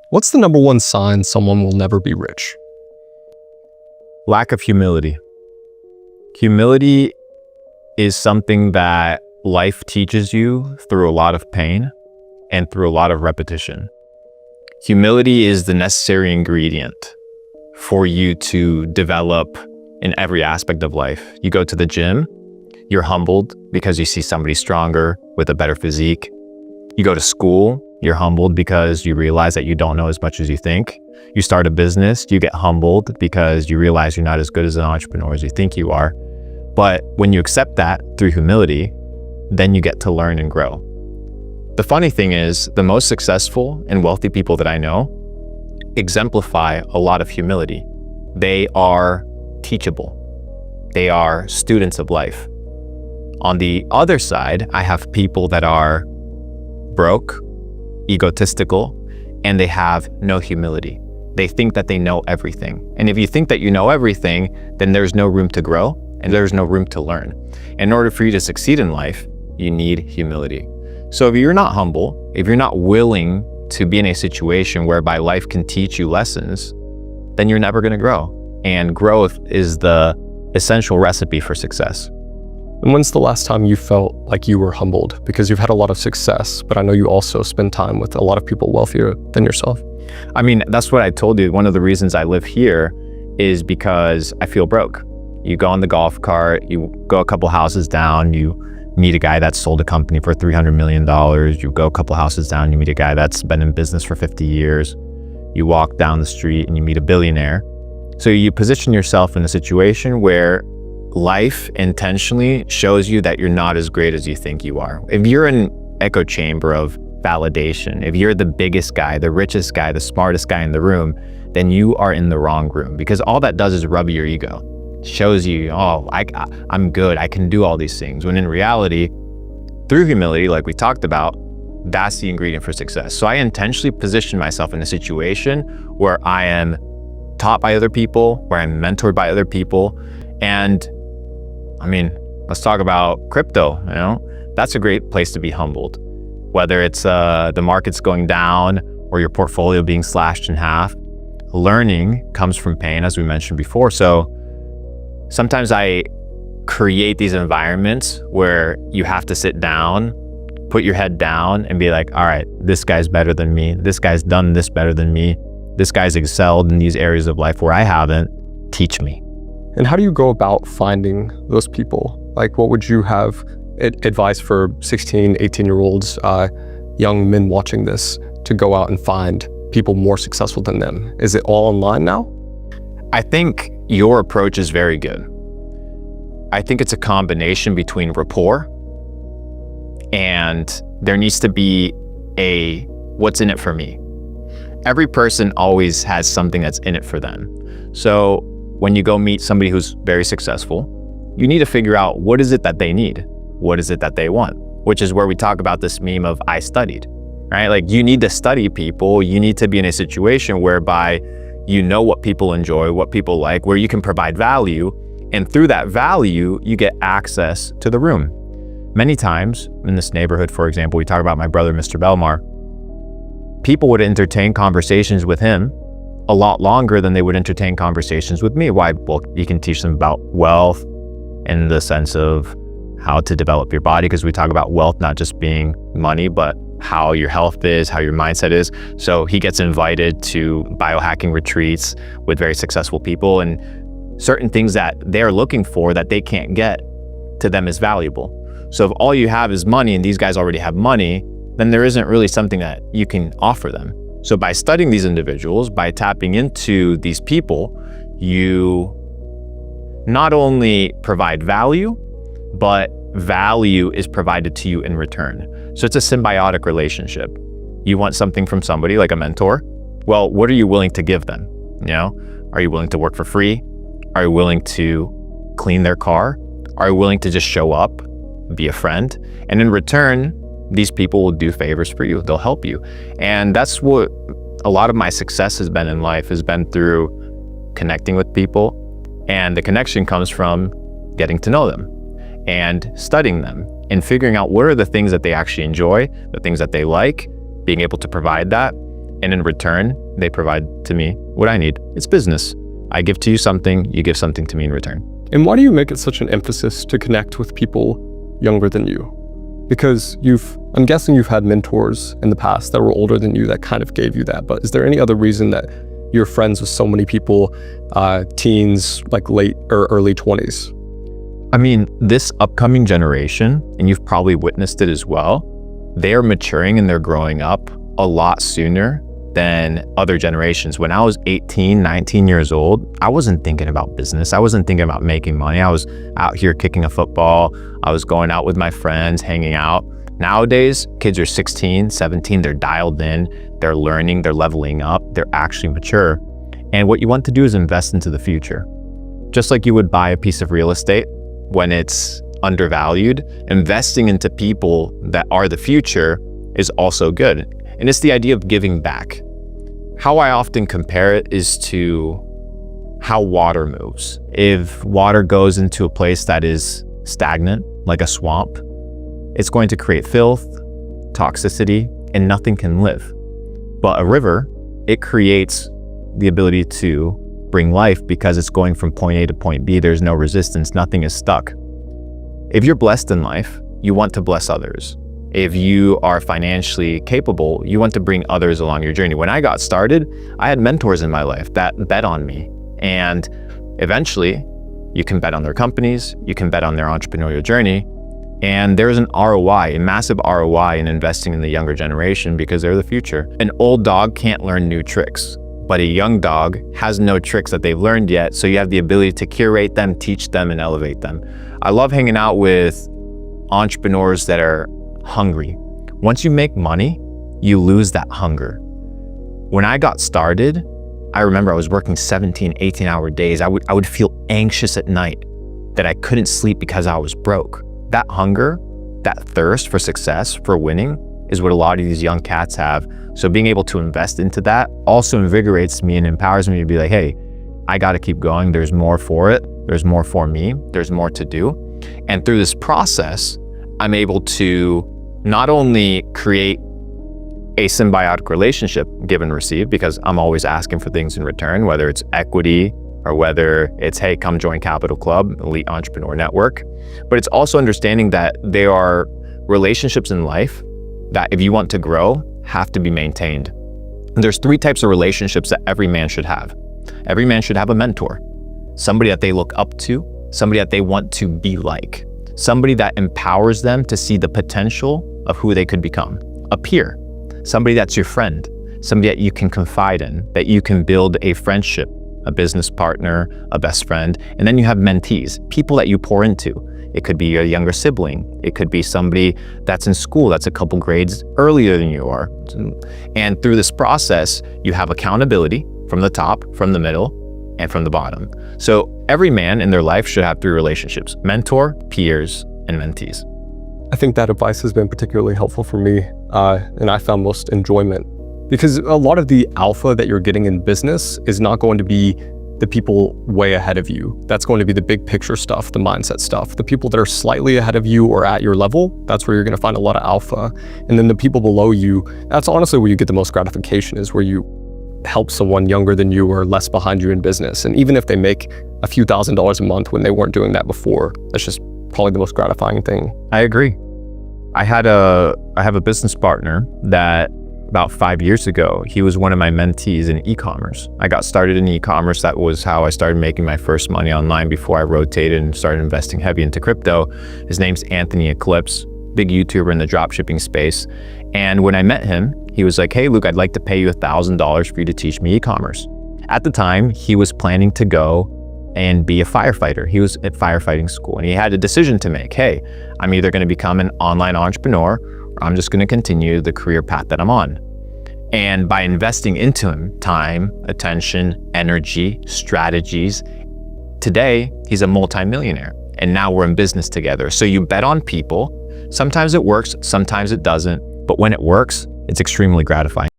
What's the number one sign someone will never be rich? Lack of humility. Humility is something that life teaches you through a lot of pain and through a lot of repetition. Humility is the necessary ingredient for you to develop in every aspect of life. You go to the gym, you're humbled because you see somebody stronger with a better physique. You go to school, you're humbled because you realize that you don't know as much as you think. You start a business, you get humbled because you realize you're not as good as an entrepreneur as you think you are. But when you accept that through humility, then you get to learn and grow. The funny thing is, the most successful and wealthy people that I know exemplify a lot of humility. They are teachable. They are students of life. On the other side, I have people that are broke, egotistical, and they have no humility. They think that they know everything. And if you think that you know everything, then there's no room to grow and there's no room to learn. In order for you to succeed in life, you need humility. So if you're not humble, if you're not willing to be in a situation whereby life can teach you lessons, then you're never going to grow. And growth is the essential recipe for success. And when's the last time you felt like you were humbled? Because you've had a lot of success, but I know you also spend time with a lot of people wealthier than yourself. I mean, that's what I told you. One of the reasons I live here is because I feel broke. You go on the golf cart, you go a couple houses down, you meet a guy that's sold a company for $300 million. You go a couple houses down, you meet a guy that's been in business for 50 years. You walk down the street and you meet a billionaire. So you position yourself in a situation where life intentionally shows you that you're not as great as you think you are. If you're in an echo chamber of validation, if you're the biggest guy, the richest guy, the smartest guy in the room, then you are in the wrong room, because all that does is rub your ego. Shows you, oh, I'm good, I can do all these things. When in reality, through humility, like we talked about, that's the ingredient for success. So I intentionally position myself in a situation where I am taught by other people, where I'm mentored by other people. And I mean, let's talk about crypto, that's a great place to be humbled. Whether it's the market's going down or your portfolio being slashed in half, learning comes from pain, as we mentioned before. So sometimes I create these environments where you have to sit down, put your head down and be like, all right, this guy's better than me. This guy's done this better than me. This guy's excelled in these areas of life where I haven't. Teach me. And how do you go about finding those people? Like, what would you have advice for 16, 18-year-olds, young men watching this, to go out and find people more successful than them? Is it all online now? I think your approach is very good. I think it's a combination between rapport and there needs to be a what's in it for me. Every person always has something that's in it for them. So when you go meet somebody who's very successful, you need to figure out what is it that they need? What is it that they want? Which is where we talk about this meme of I studied, right? Like, you need to study people. You need to be in a situation whereby you know what people enjoy, what people like, where you can provide value. And through that value, you get access to the room. Many times in this neighborhood, for example, we talk about my brother, Mr. Belmar. People would entertain conversations with him a lot longer than they would entertain conversations with me. Why? Well, you can teach them about wealth in the sense of how to develop your body, because we talk about wealth not just being money, but how your health is, how your mindset is. So he gets invited to biohacking retreats with very successful people, and certain things that they're looking for that they can't get, to them is valuable. So if all you have is money and these guys already have money, then there isn't really something that you can offer them. So by studying these individuals, by tapping into these people, you not only provide value, but value is provided to you in return. So it's a symbiotic relationship. You want something from somebody, like a mentor. Well, what are you willing to give them? Are you willing to work for free? Are you willing to clean their car? Are you willing to just show up, be a friend? And in return, these people will do favors for you. They'll help you. And that's what a lot of my success has been in life, has been through connecting with people. And the connection comes from getting to know them and studying them and figuring out what are the things that they actually enjoy, the things that they like, being able to provide that, And in return, they provide to me what I need. It's business. I give to you something, you give something to me in return. And why do you make it such an emphasis to connect with people younger than you? Because I'm guessing you've had mentors in the past that were older than you that kind of gave you that. But is there any other reason that you're friends with so many people, teens, like late or early 20s? I mean, this upcoming generation, and you've probably witnessed it as well, they're maturing and they're growing up a lot sooner than other generations. When I was 18, 19 years old, I wasn't thinking about business. I wasn't thinking about making money. I was out here kicking a football. I was going out with my friends, hanging out. Nowadays, kids are 16, 17, they're dialed in, they're learning, they're leveling up, they're actually mature. And what you want to do is invest into the future. Just like you would buy a piece of real estate when it's undervalued, investing into people that are the future is also good. And it's the idea of giving back. How I often compare it is to how water moves. If water goes into a place that is stagnant, like a swamp, it's going to create filth, toxicity, and nothing can live. But a river, it creates the ability to bring life because it's going from point A to point B. There's no resistance, nothing is stuck. If you're blessed in life, you want to bless others. If you are financially capable, you want to bring others along your journey. When I got started, I had mentors in my life that bet on me. And eventually, you can bet on their companies, you can bet on their entrepreneurial journey. And there's an ROI, a massive ROI in investing in the younger generation because they're the future. An old dog can't learn new tricks, but a young dog has no tricks that they've learned yet. So you have the ability to curate them, teach them, and elevate them. I love hanging out with entrepreneurs that are hungry. Once you make money, you lose that hunger. When I got started, I remember I was working 17, 18-hour days. I would feel anxious at night that I couldn't sleep because I was broke. That hunger, that thirst for success, for winning, is what a lot of these young cats have. So being able to invest into that also invigorates me and empowers me to be like, hey, I got to keep going. There's more for it. There's more for me. There's more to do. And through this process, I'm able to not only create a symbiotic relationship, give and receive, because I'm always asking for things in return, whether it's equity or whether it's, hey, come join Capital Club, Elite Entrepreneur Network. But it's also understanding that there are relationships in life that if you want to grow, have to be maintained. And there's 3 types of relationships that every man should have. Every man should have a mentor, somebody that they look up to, somebody that they want to be like, somebody that empowers them to see the potential of who they could become. A peer, somebody that's your friend, somebody that you can confide in, that you can build a friendship, a business partner, a best friend. And then you have mentees, people that you pour into. It could be a younger sibling. It could be somebody that's in school that's a couple grades earlier than you are. And through this process, you have accountability from the top, from the middle, and from the bottom. So every man in their life should have 3 relationships: mentor, peers, and mentees. I think that advice has been particularly helpful for me, and I found most enjoyment. Because a lot of the alpha that you're getting in business is not going to be the people way ahead of you. That's going to be the big picture stuff, the mindset stuff. The people that are slightly ahead of you or at your level, that's where you're going to find a lot of alpha. And then the people below you, that's honestly where you get the most gratification, is where you help someone younger than you or less behind you in business. And even if they make a few $1,000s a month when they weren't doing that before, that's just probably the most gratifying thing. I agree. I have a business partner that about 5 years ago, he was one of my mentees in e-commerce. I got started in e-commerce. That was how I started making my first money online before I rotated and started investing heavy into crypto. His name's Anthony Eclipse, big YouTuber in the dropshipping space. And when I met him, he was like, hey, Luke, I'd like to pay you $1,000 for you to teach me e-commerce. At the time, he was planning to go and be a firefighter. He was at firefighting school and he had a decision to make. Hey, I'm either going to become an online entrepreneur or I'm just going to continue the career path that I'm on. And by investing into him, time, attention, energy, strategies, today he's a multimillionaire and now we're in business together. So you bet on people. Sometimes it works, sometimes it doesn't, but when it works, it's extremely gratifying.